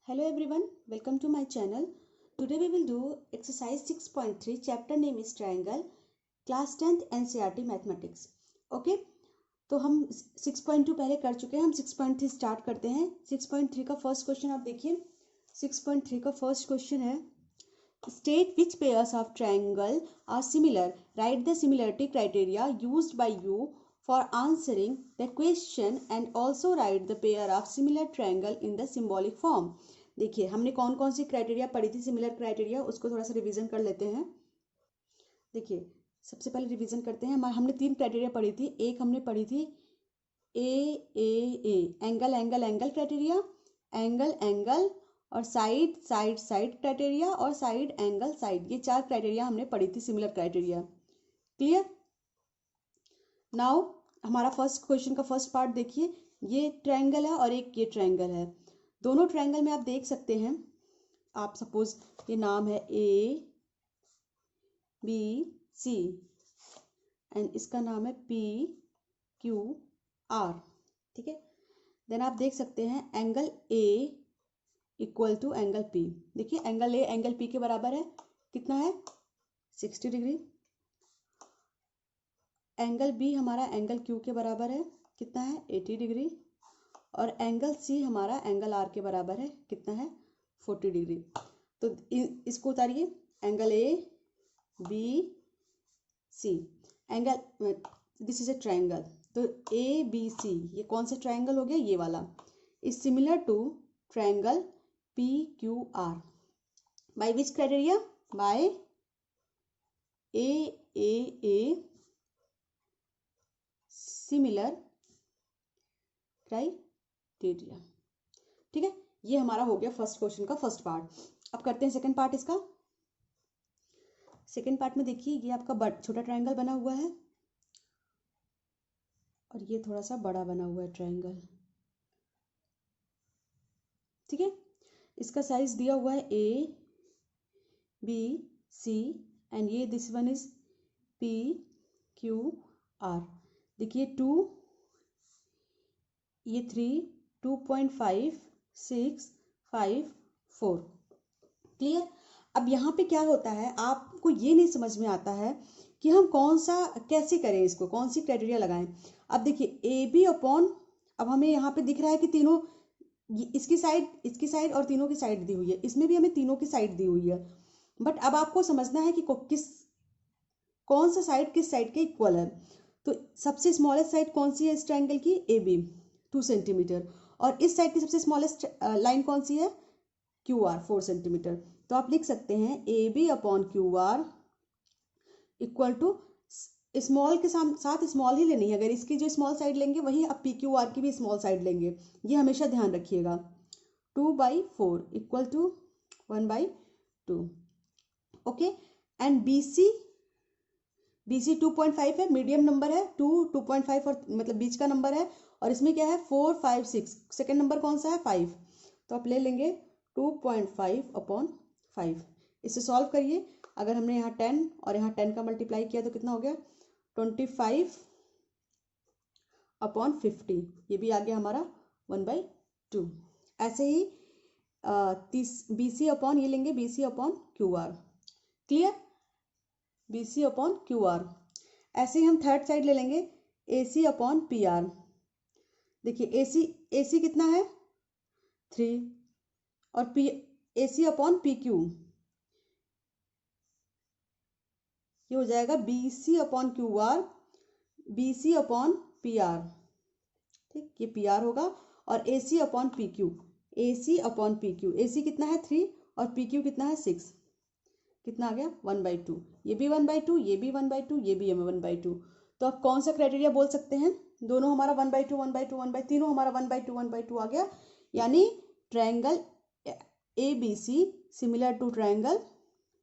Hello everyone, welcome to my channel. Today we will do exercise 6.3, chapter name is triangle, class 10th NCERT mathematics. Okay, तो हम 6.2 पहले कर चुके हैं, हम 6.3 स्टार्ट करते हैं. 6.3 का फर्स्ट क्वेश्चन आप देखिए. 6.3 का फर्स्ट क्वेश्चन है, state which pairs of triangle are similar. Write the similarity criteria used by you for answering the question and also write the pair of similar triangle in the symbolic form. देखिए हमने कौन कौन सी criteria पढ़ी थी, similar criteria, उसको थोड़ा सा revision कर लेते हैं. देखिए सबसे पहले रिवीजन करते हैं. हमने 3 क्राइटेरिया पढ़ी थी. एक हमने पढ़ी थी A angle angle angle criteria, angle angle और साइड साइड साइड क्राइटेरिया और साइड एंगल साइड. ये 4 क्राइटेरिया हमने पढ़ी थी, सिमिलर क्राइटेरिया. क्लियर. नाउ हमारा फर्स्ट क्वेश्चन का फर्स्ट पार्ट देखिए. ये ट्रायंगल है और एक ये ट्रायंगल है. दोनों ट्रायंगल में आप देख सकते हैं, आप सपोज ये नाम है ए बी सी एंड इसका नाम है पी क्यू आर. ठीक है. देन आप देख सकते हैं angle A equal to angle P. देखिए एंगल ए एंगल पी के बराबर है. कितना है? 60 डिग्री. एंगल बी हमारा एंगल क्यू के बराबर है. कितना है? 80 डिग्री. और एंगल सी हमारा एंगल आर के बराबर है. कितना है? 40 डिग्री. तो इसको उतारिए. Angle A B C angle, this is a triangle. तो ए बी सी ये कौन सा ट्रायंगल हो गया? ये वाला. Is similar to triangle P Q R. By which criteria? By a similar criteria. ठीक है. ये हमारा हो गया फर्स्ट क्वेश्चन का फर्स्ट पार्ट. अब करते हैं सेकंड पार्ट इसका. सेकंड पार्ट में देखिए ये आपका छोटा ट्रायंगल बना हुआ है और ये थोड़ा सा बड़ा बना हुआ है ट्रायंगल. ठीक है. इसका साइज दिया हुआ है ए बी सी एंड ये this one is P Q are. देखिए 2, ये 3, 2.5, 6, 5, 4. क्लियर. अब यहाँ पे क्या होता है, आपको ये नहीं समझ में आता है कि हम कौन सा कैसे करें, इसको कौन सी क्राइटेरिया लगाएं. अब देखिए ए बी अपॉन, अब हमें यहाँ पे दिख रहा है कि तीनों इसकी साइड और तीनों की साइड दी हुई है. इसमें भी हमें तीनों की साइड दी हुई है. बट अब आपको समझना है कि कौन सा साइड किस साइड के इक्वल है. तो सबसे स्मॉलेस्ट साइड कौन सी है इस ट्रायंगल की? A B 2 centimetre. और इस साइड की सबसे स्मॉलेस्ट लाइन कौन सी है? Q R 4 centimetre. तो आप लिख सकते हैं A B upon Q R equal to, small के साथ स्मॉल ही लेनी है. अगर इसकी जो स्मॉल साइड लेंगे वही आप पी क्यू आर की भी स्मॉल साइड लेंगे. ये हमेशा ध्यान रखिएगा. 2/4 equal to 1/2. Okay. And B C 2.5 है, मीडियम नंबर है. 2.5 और मतलब बीच का नंबर है. और इसमें क्या है? 4 5 6. सेकेंड नंबर कौन सा है? 5. तो आप ले लेंगे 2.5 अपॉन 5. इसे सॉल्व करिए. अगर हमने यहाँ 10 और यहाँ 10 का मल्टीप्लाई किया तो कितना हो गया? 25 अपॉन 50. ये भी आ गया हमारा 1/2. ऐसे ही बी सी अपॉन ये लेंगे, B C upon Q R. Clear. B C upon Q R. ऐसे ही हम थर्ड साइड ले लेंगे, A C upon P R. देखिए ए सी कितना है? 3. और P A C upon P Q, ये हो जाएगा B C upon Q R, B C upon P R. ठीक, ये पी आर होगा. और A C upon P Q, A C upon P Q. A C कितना है? 3. और पी क्यू कितना है? 6. कितना आ गया? 1/2. ये भी 1/2, ये भी 1/2, ये भी 1/2. तो आप कौन सा क्राइटेरिया बोल सकते हैं? दोनों हमारा 1/2 1/2 1/2, तीनों हमारा 1/2 1/2 आ गया. यानी triangle A B C similar to triangle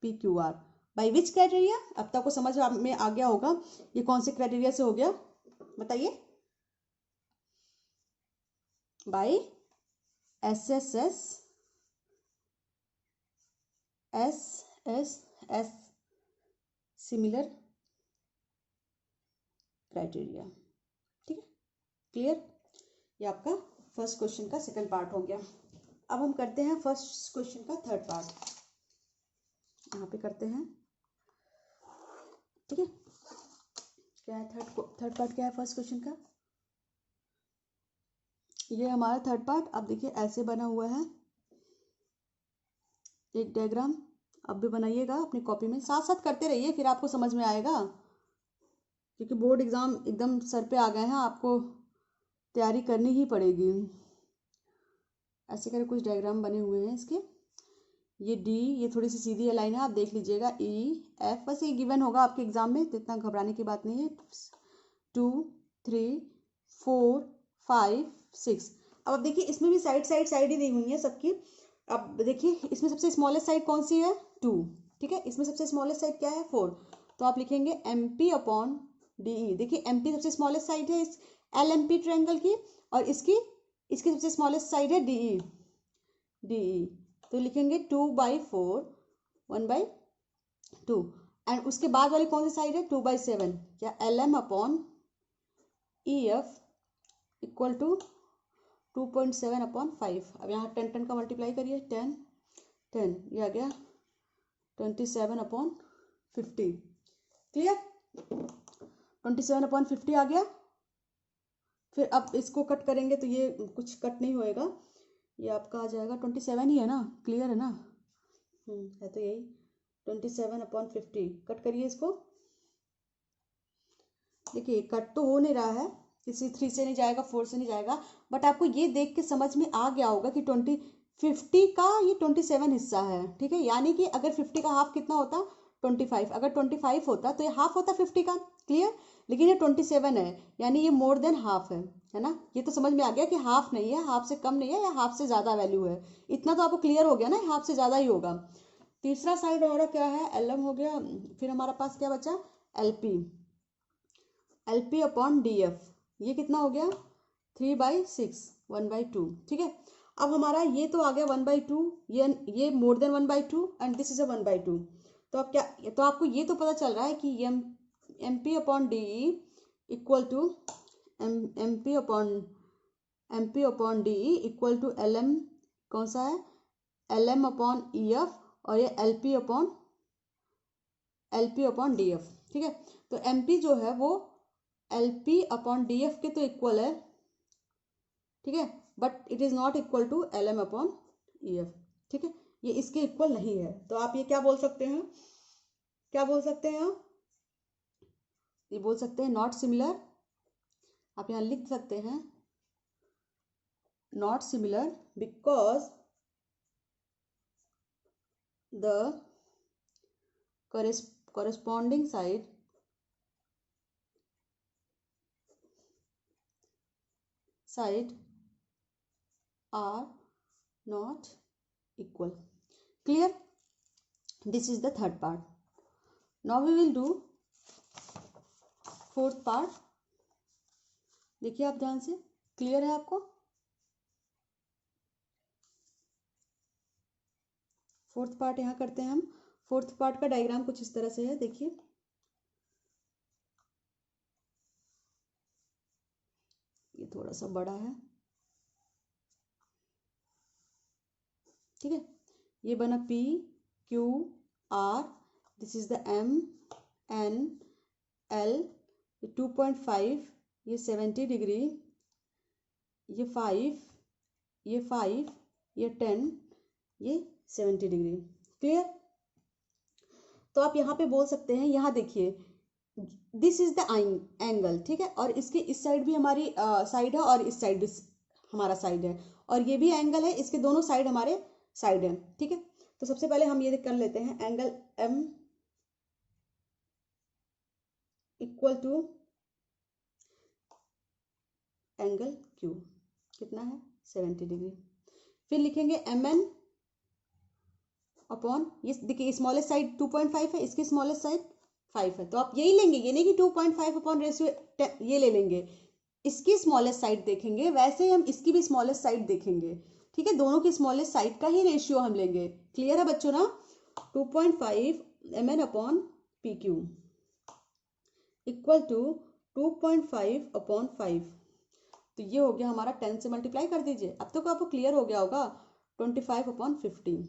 P Q R. By which criteria? अब तक को समझ में आ गया होगा ये कौन से क्राइटेरिया से हो गया, बताइए. By S S S similar criteria. ठीक है. क्लियर. ये आपका फर्स्ट क्वेश्चन का सेकंड पार्ट हो गया. अब हम करते हैं फर्स्ट क्वेश्चन का थर्ड पार्ट, यहाँ पे करते हैं। ठीक है, क्या है थर्ड पार्ट, क्या है फर्स्ट क्वेश्चन का? ये हमारा थर्ड पार्ट। अब देखिए ऐसे बना हुआ है एक डायग्राम। अब भी बनाइएगा अपनी कॉपी में, साथ साथ करते रहिए, फिर आपको समझ में आएगा, क्योंकि बोर्ड एग्जाम एकदम सर पे आ गए हैं, आपको तैयारी करनी ही पड़ेगी। ऐसे करके कुछ डायग्राम बने हुए हैं इसके। ये डी, ये थोड़ी सी सीधी लाइन है, आप देख लीजिएगा। ई एफ, बस ये गिवन होगा आपके एग्जाम में, तो इतना घबराने की बात नहीं है। 2 3 4 5 6। अब देखिए इसमें भी साइड ही दी हुई है सबकी। अब देखिए इसमें सबसे स्मॉलेस्ट साइड कौन सी है? 2। ठीक है, इसमें सबसे स्मॉलेस्ट साइड क्या है? 4। तो आप लिखेंगे M P upon D E. देखिए एम पी सबसे स्मॉलेस्ट साइड है इस एल एम पी ट्रायंगल की, और इसकी सबसे स्मॉलेस्ट साइड है डी ई। तो लिखेंगे 2/4 1/2। एंड उसके बाद वाली कौन सी साइड है? 2/7। क्या? L M upon E F equal to 2.7/5। अब यहाँ 10 का मल्टीप्लाई करिए, 10 ये आ गया 27/50। क्लियर? 27/50 आ गया। फिर अब इसको कट करेंगे तो ये कुछ कट नहीं होएगा, ये आपका आ जाएगा 27 ही है ना? क्लियर है ना? है तो यही 27/50। कट करिए इसको। देखिए कट तो हो नहीं रहा है, किसी 3 से नहीं जाएगा, 4 से नहीं जाएगा, बट आपको ये देख के समझ में आ गया होगा कि 50 का ये 27 हिस्सा है। ठीक है, यानी कि अगर 50 का हाफ कितना होता? 25। अगर 25 होता तो ये हाफ होता 50 का। क्लियर? लेकिन ये 27 है, यानी ये मोर देन हाफ है ना? ये तो समझ में आ गया कि हाफ नहीं है, हाफ से कम नहीं है, या हाफ से ज़्यादा वैल्यू है। इतना तो आपको क्लियर हो गया ना, हाफ से ज़्यादा ही होगा। तीसरा साइड हमारा क्या है? एल एम हो गया। फिर हमारे पास क्या बचा? L P upon D F. ये कितना हो गया? 3/6 1/2। ठीक है, अब हमारा ये तो आ गया 1/2, ये more than 1/2 and this is a 1/2। तो अब क्या, तो आपको ये तो पता चल रहा है कि M P upon D equal to M P upon D equal to L M, कौन सा है? L M upon E F, और ये L P upon D F. ठीक है, तो एम पी जो है वो L P upon D F के तो इक्वल है। ठीक है, but it is not equal to L M upon E F. ठीक है, ये इसके इक्वल नहीं है। तो आप ये क्या बोल सकते हैं? क्या बोल सकते हैं आप? ये बोल सकते हैं नॉट सिमिलर। आप यहाँ लिख सकते हैं not similar because the corresponding side are not equal. Clear? This is the third part. Now we will do fourth part. देखिए आप ध्यान से, क्लियर है आपको? फोर्थ पार्ट यहाँ करते हैं हम। फोर्थ पार्ट का डायग्राम कुछ इस तरह से है, देखिए। ये थोड़ा सा बड़ा है। ठीक है, ये बना P Q R, this is the M N L, ये 2.5, ये 70 डिग्री, ये 5, ये 5, ये 10, ये 70 डिग्री। क्लियर? तो आप यहाँ पे बोल सकते हैं, यहाँ देखिए दिस इज द एंगल। ठीक है, और इसके इस साइड भी हमारी साइड है, और इस साइड भी हमारा साइड है, और ये भी एंगल है, इसके दोनों साइड हमारे साइड है। ठीक है, तो सबसे पहले हम ये कर लेते हैं, angle M equal to angle Q, कितना है? 70 डिग्री। फिर लिखेंगे MN अपॉन, ये देखिए स्मॉलेस्ट साइड 2.5 है, इसकी स्मॉलेस्ट साइड 5 है, तो आप यही लेंगे, ये नहीं कि 2.5 अपॉन रेशियो ये ले लेंगे। इसकी स्मॉलेस्ट साइड देखेंगे, वैसे ही हम इसकी भी स्मॉलेस्ट साइड देखेंगे। ठीक है, दोनों की स्मॉलेस्ट साइड का ही रेशियो हम लेंगे। क्लियर है बच्चों ना? 2.5 mn upon P Q equal to 2.5 upon 5। तो ये हो गया हमारा 10 से मल्टीप्लाई कर दीजिए। अब तक आपको क्लियर हो गया होगा। 25/15,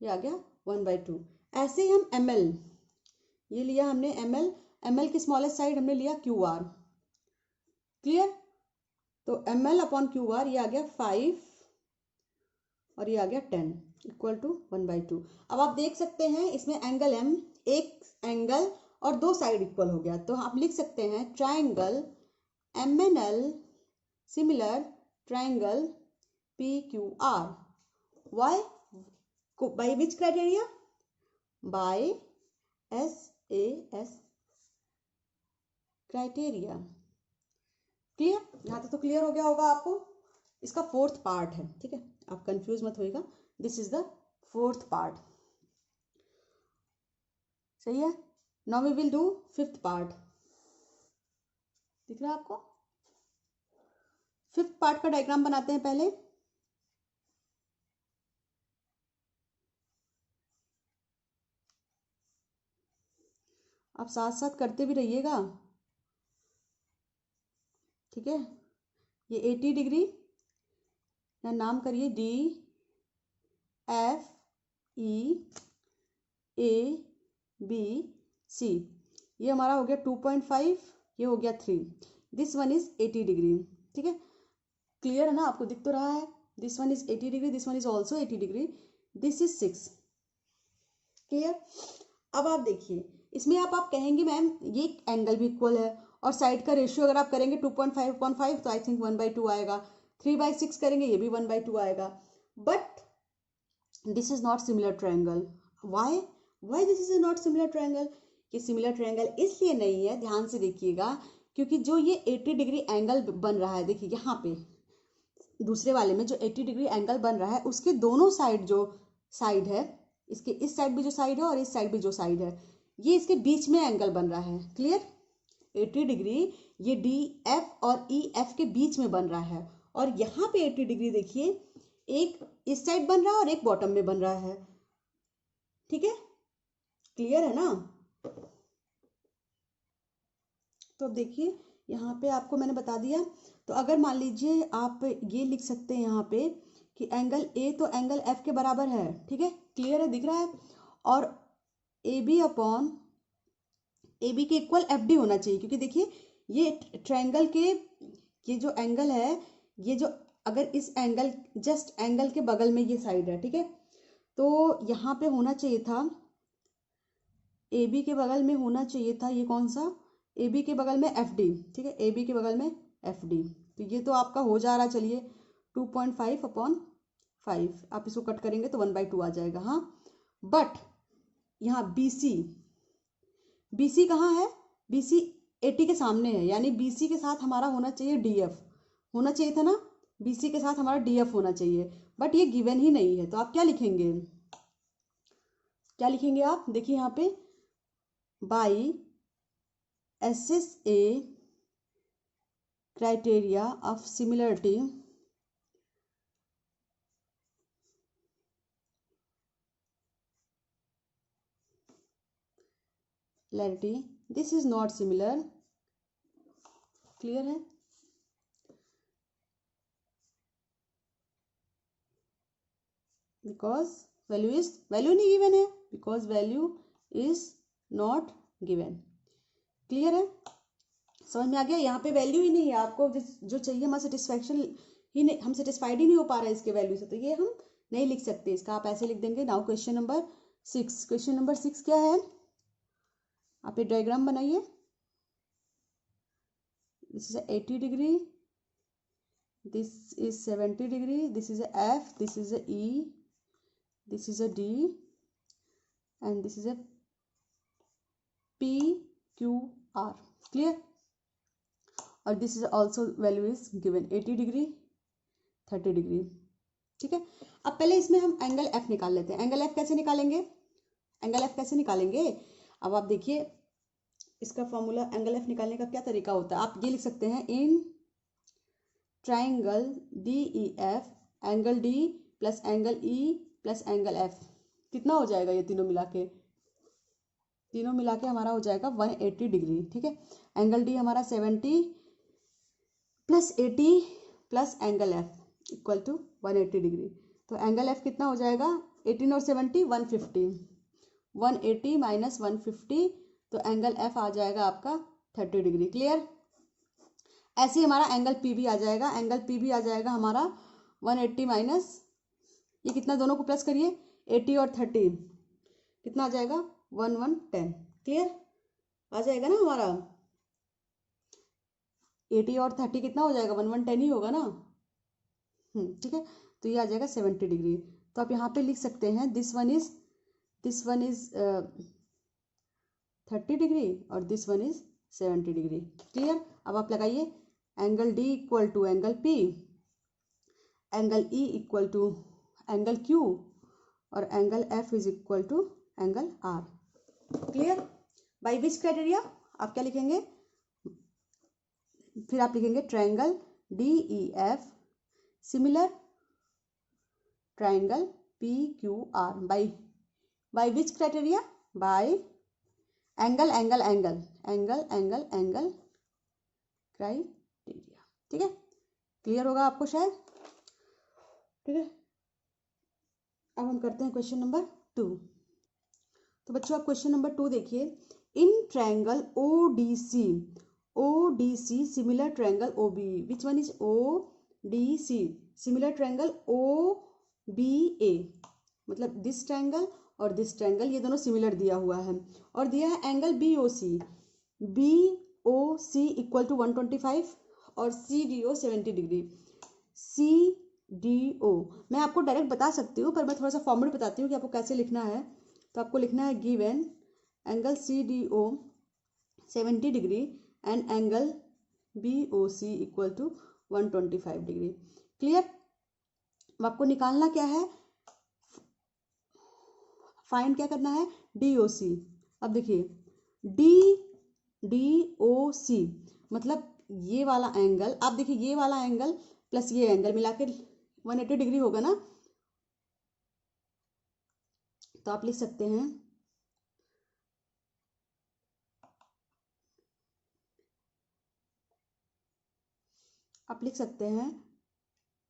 ये आ गया 1/2। ऐसे ही हम ml, ये लिया हमने ml की स्मॉलेस्ट साइड हमने लिया QR, क्लियर। तो ml/QR ये आ गया 5 और ये आ गया 10 इक्वल टू 1/2। अब आप देख सकते हैं इसमें एंगल M, एक एंगल और दो साइड इक्वल हो गया, तो आप लिख सकते हैं triangle MNL similar triangle PQR। Why? By which criteria? By SAS criteria. Clear? यहाँ तक तो क्लियर हो गया होगा आपको। इसका फोर्थ पार्ट है, ठीक है, आप कंफ्यूज मत होइएगा। This is the fourth part, सही है। Now we will do fifth part. दिख रहा है आपको? फिफ्थ पार्ट का डायग्राम बनाते हैं पहले। आप साथ साथ करते भी रहिएगा, ठीक है। ये 80 डिग्री या नाम करिए DFEABC, ये हमारा हो गया 2.5, ये हो गया 3। दिस वन इज 80 डिग्री, ठीक है। क्लियर है ना? आपको दिख तो रहा है। This one is 80 degree, this one is also 80 degree, this is 6। Clear? अब आप देखिए इसमें आप कहेंगे मैम ये एंगल भी इक्वल है और साइड का रेशियो अगर आप करेंगे 2.5/5 तो आई थिंक 1/2 आएगा। 3/6 करेंगे ये भी 1/2 आएगा। But this is not similar triangle. Why this is not similar triangle? ये सिमिलर ट्रायंगल इसलिए नहीं है, ध्यान से देखिएगा, क्योंकि जो ये 80 डिग्री एंगल बन रहा है, देखिए यहाँ पे दूसरे वाले में जो 80 डिग्री एंगल बन रहा है उसके दोनों साइड जो साइड है, इसके इस साइड भी जो साइड है और इस साइड भी जो साइड है, ये इसके बीच में एंगल बन रहा है। क्लियर? 80 डिग्री ये DF और EF के बीच में बन रहा है, और यहाँ पे 80 डिग्री देखिए एक इस साइड बन रहा है और एक बॉटम में बन रहा है, ठीक है। क्लियर है ना? तो अब देखिए यहाँ पे आपको मैंने बता दिया। तो अगर मान लीजिए आप ये लिख सकते हैं यहाँ पे कि एंगल A तो एंगल F के बराबर है, ठीक है, क्लियर है, दिख रहा है। और AB के इक्वल FD होना चाहिए, क्योंकि देखिए ये ट्रायंगल के ये जो एंगल है, ये जो अगर इस एंगल जस्ट एंगल के बगल में ये साइड है, ठीक है, तो यहाँ पे होना चाहिए था AB के बगल में होना चाहिए था, ये कौन सा? AB के बगल में FD, ठीक है, AB के बगल में FD। तो ये तो आपका हो जा रहा, चलिए 2.5/5, आप इसको कट करेंगे तो 1/2 आ जाएगा, हाँ। बट यहाँ BC कहाँ है? BC 80 के सामने है, यानी BC के साथ हमारा होना चाहिए DF, होना चाहिए था ना, BC के साथ हमारा DF होना चाहिए, बट ये गिवन ही नहीं है। तो आप क्या लिखेंगे? क्या लिखेंगे आप? देखिए यहाँ पे by SSA criteria of similarity this is not similar। Clear है? बिकॉज वैल्यू नहीं गिवन है, because value is not given. Clear है? समझ में आ गया? यहाँ पे वैल्यू ही नहीं है, आपको जो चाहिए हमारा सेटिस्फैक्शन ही नहीं, हम सेटिस्फाइड ही नहीं हो पा रहा है इसके वैल्यू से, तो ये हम नहीं लिख सकते इसका, आप ऐसे लिख देंगे। Now question number 6। Question number 6 क्या है? आप ये डायग्राम बनाइए। This is 80 degree, this is 70 degree, this is a F, this is a E, this is a D, and this is a PQR। clear? और this is also value is given 80 degree 30 degree, ठीक है। अब पहले इसमें हम angle F निकाल लेते हैं। एंगल F कैसे निकालेंगे? एंगल F कैसे निकालेंगे? अब आप देखिए इसका फॉर्मूला एंगल F निकालने का क्या तरीका होता है। आप ये लिख सकते हैं in triangle DEF angle D plus angle E plus angle F, कितना हो जाएगा? ये तीनों मिला के हमारा हो जाएगा 180 डिग्री, ठीक है। एंगल D हमारा 70 plus 80 plus angle F equal to 180 degree. तो एंगल एफ कितना हो जाएगा, 18 और 70 150, 180 माइनस 150, तो एंगल एफ आ जाएगा आपका 30 डिग्री। क्लियर। ऐसे ही हमारा एंगल पी भी आ जाएगा, एंगल पी भी आ जाएगा हमारा 180 माइनस, ये कितना, दोनों को प्लस करिए, 80 और 30 कितना आ जाएगा, 1110। क्लियर, आ जाएगा ना हमारा 80 और 30 कितना हो जाएगा, 1110 ही होगा ना। ठीक है, तो ये आ जाएगा 70 डिग्री। तो आप यहाँ पे लिख सकते हैं दिस वन इज 30 डिग्री और this one is 70 degree. Clear. अब आप लगाइए angle D equal to angle P, angle E equal to angle Q और angle F is equal to angle R. Clear. By which criteria, आप क्या लिखेंगे, फिर आप लिखेंगे triangle D E F similar triangle P Q R by which criteria, by angle angle angle angle angle angle criteria. ठीक है, clear होगा आपको शायद। ठीक है, अब हम करते हैं क्वेश्चन नंबर 2। तो बच्चों आप क्वेश्चन नंबर 2 देखिए, in triangle O D C similar triangle O B, which one is O D C similar triangle O B A, मतलब दिस ट्रायंगल और दिस ट्रायंगल ये दोनों सिमिलर दिया हुआ है, और दिया है angle B O C equal to 125 और C D O 70 degree. C D O मैं आपको डायरेक्ट बता सकती हूँ, पर मैं थोड़ा सा फॉर्मेट बताती हूँ कि आपको कैसे लिखना है। तो आपको लिखना है given angle C D O 70 degree and angle B O C equal to 125 degree. Clear. अब आपको निकालना क्या है, फाइंड क्या करना है, डी ओ सी। अब देखिए डी ओ सी मतलब ये वाला एंगल, आप देखिए ये वाला एंगल प्लस ये एंगल मिला के 180 डिग्री होगा ना। तो आप लिख सकते हैं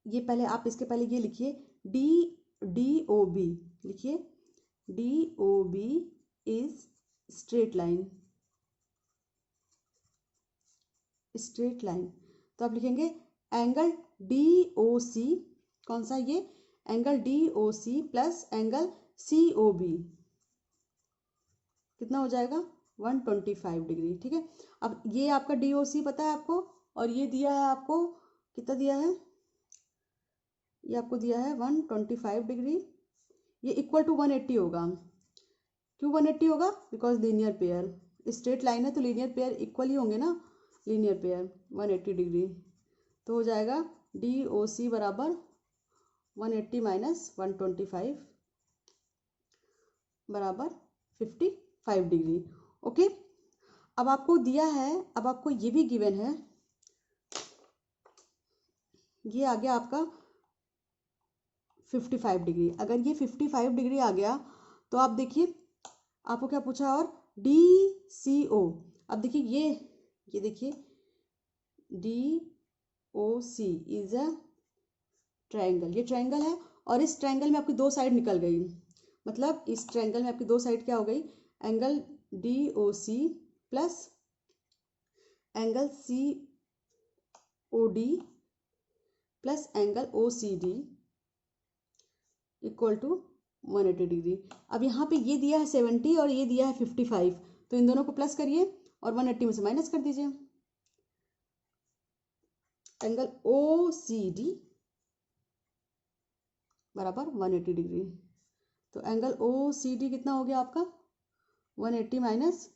ये पहले आप इसके पहले ये लिखिए डी ओ बी, लिखिए D O B is straight line. तो आप लिखेंगे एंगल डी ओ सी, कौन सा, ये angle D O C plus angle C O B कितना हो जाएगा, 125 डिग्री। ठीक है, अब ये आपका डी ओ सी पता है आपको, और ये दिया है आपको, कितना दिया है, ये आपको दिया है 125 डिग्री, ये इक्वल टू 180 होगा। क्यों 180 होगा, because linear pair, straight line है तो लीनियर पेयर इक्वल ही होंगे ना, लीनियर पेयर 180 डिग्री। तो हो जाएगा डी ओ सी बराबर 180 माइनस 125 बराबर 55 डिग्री। ओके, अब आपको दिया है, अब आपको ये भी गिवन है, ये आ गया आपका 55 डिग्री। अगर ये 55 डिग्री आ गया तो आप देखिए आपको क्या पूछा, और डी सी ओ। अब देखिए ये देखिए D O C is a triangle, ये ट्रायंगल है, और इस ट्रायंगल में आपकी दो साइड निकल गई, मतलब इस ट्रायंगल में आपकी दो साइड क्या हो गई, angle D O C plus angle C O D plus angle O C D equal to 180 degree. अब यहाँ पे ये दिया है 70 और ये दिया है 55, तो इन दोनों को प्लस करिए और 180 में से माइनस कर दीजिए। एंगल ओ सी डी बराबर 180 डिग्री। तो एंगल ओ सी डी कितना हो गया आपका, 180 माइनस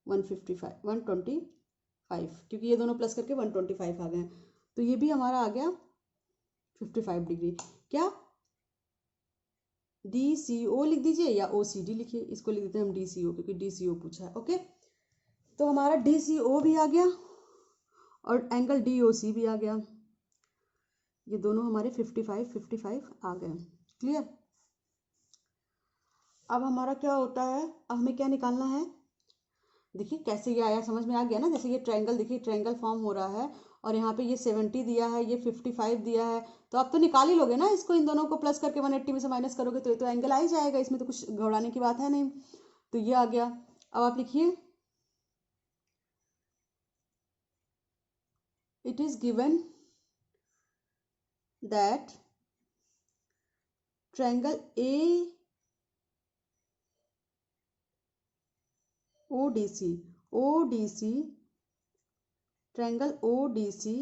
125, क्योंकि ये दोनों प्लस करके 125 आ गए, तो ये भी हमारा आ गया 55 डिग्री। क्या डी सी ओ लिख दीजिए या ओ सी डी लिखिए, इसको लिख देते हैं हम डी सी ओ, क्योंकि डी सी ओ पूछा है। ओके, तो हमारा डी सी ओ भी आ गया और एंगल डी ओ सी भी आ गया, ये दोनों हमारे 55 आ गए। क्लियर। अब हमारा क्या होता है, अब हमें क्या निकालना है, देखिए कैसे ये आया, समझ में आ गया ना। जैसे ये ट्रायंगल, देखिए ट्रायंगल फॉर्म हो रहा है और यहाँ पे ये 70 दिया है, ये 55 दिया है, तो आप तो निकाल ही लोगे ना इसको, इन दोनों को प्लस करके 180 में से माइनस करोगे तो ये तो एंगल आ ही जाएगा, इसमें तो कुछ घबराने की बात है नहीं। तो ये आ गया। अब आप लिखिए, it is given that triangle ODC triangle ODC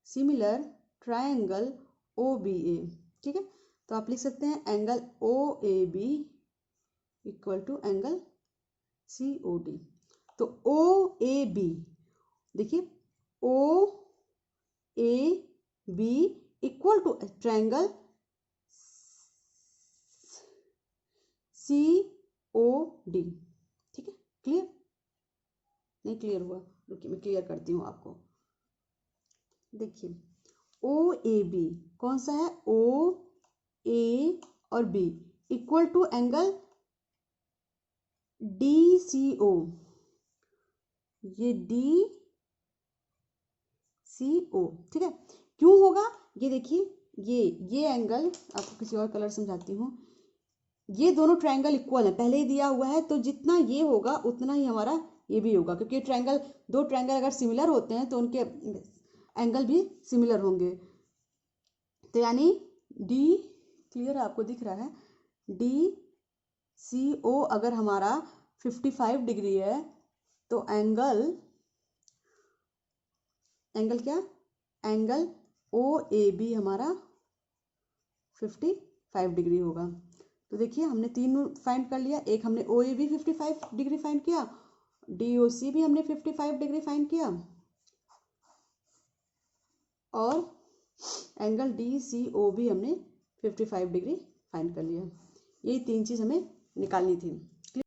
similar triangle OBA। ठीक है, तो आप लिख सकते हैं angle OAB equal to angle COD। तो OAB देखिए, OAB equal to triangle COD। ठीक है, क्लियर? नहीं क्लियर हुआ, रुकिए मैं क्लियर करती हूँ आपको। देखिए OAB कौन सा है, OA और B equal to angle DCO, ये DCO। ठीक है, क्यों होगा ये देखिए, ये एंगल आपको किसी और कलर समझाती हूँ। ये दोनों ट्रायंगल इक्वल है, पहले ही दिया हुआ है, तो जितना ये होगा उतना ही हमारा ये भी होगा, क्योंकि ट्रायंगल, दो ट्रायंगल अगर सिमिलर होते हैं तो उनके एंगल भी सिमिलर होंगे। तो यानी डी, क्लियर आपको दिख रहा है, DCO अगर हमारा 55 डिग्री है तो एंगल क्या, एंगल OAB हमारा 55 डिग्री होगा। तो देखिए हमने तीन फाइंड कर लिया, एक हमने OAB 55 डिग्री फाइंड किया, DOC भी हमने 55 डिग्री फाइंड किया, और एंगल DCO भी हमने 55 डिग्री फाइंड कर लिया। यही तीन चीज़ हमें निकालनी थी।